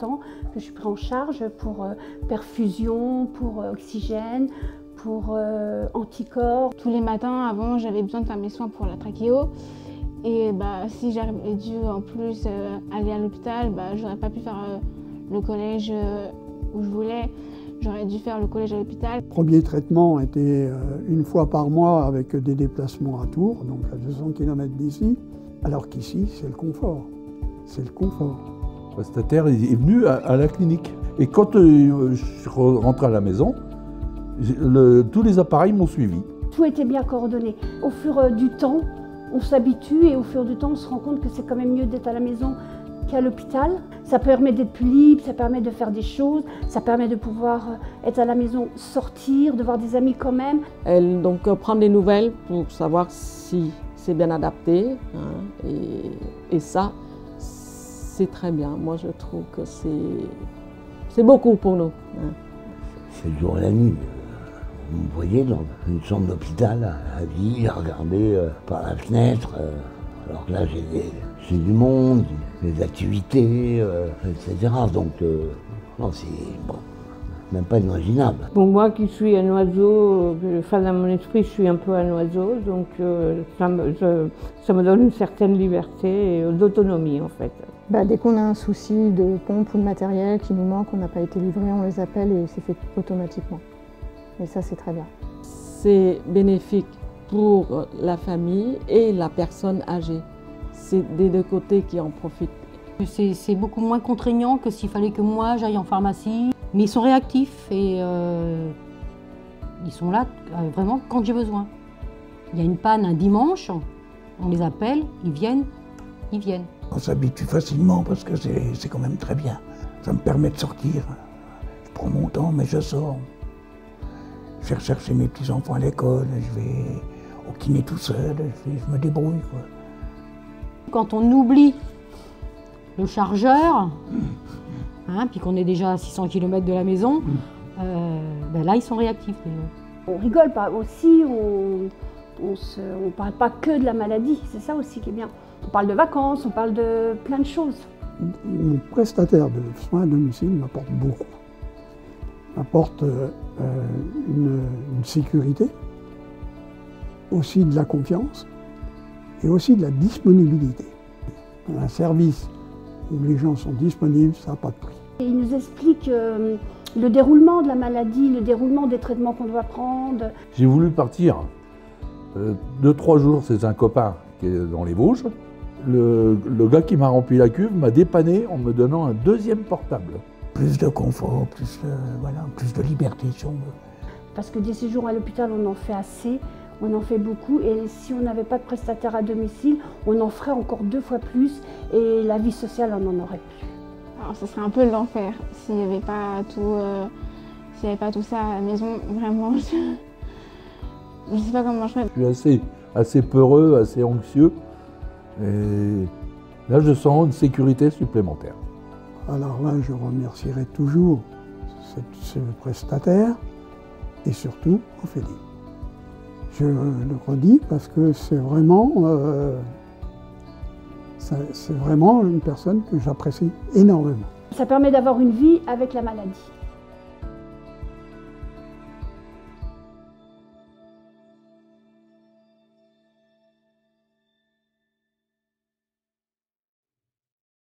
ans que je suis prise en charge pour perfusion, pour oxygène, pour anticorps. Tous les matins, avant, j'avais besoin de faire mes soins pour la trachéo. Et si j'avais dû en plus aller à l'hôpital, j'aurais pas pu faire le collège où je voulais. J'aurais dû faire le collège à l'hôpital. Le premier traitement était une fois par mois avec des déplacements à Tours, donc à 200 km d'ici, alors qu'ici, c'est le confort. C'est le confort. Le prestataire est venu à la clinique. Et quand je suis rentré à la maison, tous les appareils m'ont suivi. Tout était bien coordonné. Au fur du temps, on s'habitue et au fur du temps, on se rend compte que c'est quand même mieux d'être à la maison qu'à l'hôpital. Ça permet d'être plus libre, ça permet de faire des choses, ça permet de pouvoir être à la maison, sortir, de voir des amis quand même. Elle donc prend des nouvelles pour savoir si c'est bien adapté, hein, et ça, c'est très bien. Moi, je trouve que c'est beaucoup pour nous. Hein. C'est le jour et la nuit. Vous me voyez dans une chambre d'hôpital, à vie, à regarder par la fenêtre, alors que là j'ai du monde, des activités, etc. Donc, non, c'est bon, même pas imaginable. Pour moi qui suis un oiseau, dans mon esprit, je suis un peu un oiseau, donc ça me donne une certaine liberté et d'autonomie en fait. Dès qu'on a un souci de pompe ou de matériel qui nous manque, on n'a pas été livré, on les appelle et c'est fait automatiquement. Et ça, c'est très bien. C'est bénéfique pour la famille et la personne âgée. C'est des deux côtés qui en profitent. C'est beaucoup moins contraignant que s'il fallait que moi j'aille en pharmacie. Mais ils sont réactifs et ils sont là vraiment quand j'ai besoin. Il y a une panne un dimanche, on les appelle, ils viennent. On s'habitue facilement parce que c'est quand même très bien. Ça me permet de sortir. Je prends mon temps, mais je sors. Je vais chercher mes petits-enfants à l'école, je vais au kiné tout seul, je me débrouille, quoi. Quand on oublie le chargeur, puis qu'on est déjà à 600 km de la maison, là ils sont réactifs. On rigole pas aussi, on parle pas que de la maladie, c'est ça aussi qui est bien. On parle de vacances, on parle de plein de choses. Mon prestataire de soins à domicile m'apporte beaucoup. M'apporte une sécurité, aussi de la confiance et aussi de la disponibilité. Un service où les gens sont disponibles, ça n'a pas de prix. Et il nous explique le déroulement de la maladie, le déroulement des traitements qu'on doit prendre. J'ai voulu partir 2-3 jours chez un copain qui est dans les Vosges. Le gars qui m'a rempli la cuve m'a dépanné en me donnant un deuxième portable. Plus de confort, plus de liberté si on veut. Parce que des séjours à l'hôpital, on en fait assez, on en fait beaucoup. Et si on n'avait pas de prestataire à domicile, on en ferait encore 2 fois plus. Et la vie sociale, on n'en aurait plus. Alors, ce serait un peu l'enfer s'il n'y avait pas tout ça à la maison. Vraiment, je ne sais pas comment je ferais. Je suis assez peureux, assez anxieux. Et là, je sens une sécurité supplémentaire. Alors là, je remercierai toujours ce prestataire et surtout Ophélie. Je le redis parce que c'est vraiment une personne que j'apprécie énormément. Ça permet d'avoir une vie avec la maladie.